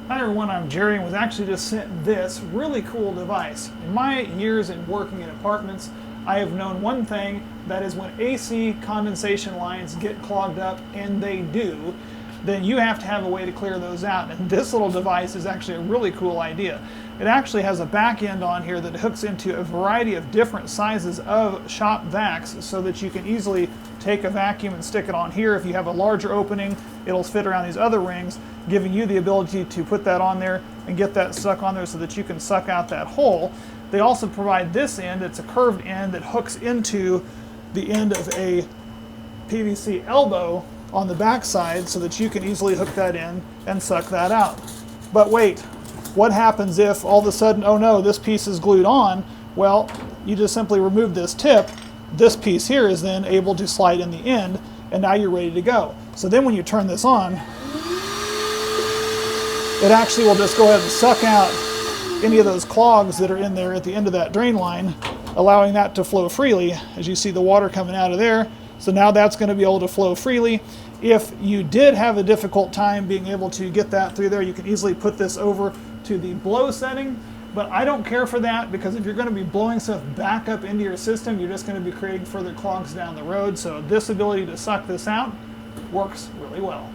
Hi everyone, I'm Jerry and was actually just sent this really cool device. In my years in working in apartments, I have known one thing, that is when AC condensation lines get clogged up, and they do, then you have to have a way to clear those out. And this little device is actually a really cool idea. It actually has a back end on here that hooks into a variety of different sizes of shop vacs so that you can easily take a vacuum and stick it on here. If you have a larger opening, it'll fit around these other rings, giving you the ability to put that on there and get that stuck on there so that you can suck out that hole. They also provide this end. It's a curved end that hooks into the end of a PVC elbow on the back side so that you can easily hook that in and suck that out. But wait, what happens if all of a sudden, oh no, this piece is glued on? Well, you just simply remove this tip. This piece here is then able to slide in the end, and now you're ready to go. So then when you turn this on, it actually will just go ahead and suck out any of those clogs that are in there at the end of that drain line, allowing that to flow freely. As you see the water coming out of there, so now that's going to be able to flow freely. If you did have a difficult time being able to get that through there, you can easily put this over to the blow setting, but I don't care for that, because if you're going to be blowing stuff back up into your system, you're just going to be creating further clogs down the road. So this ability to suck this out works really well.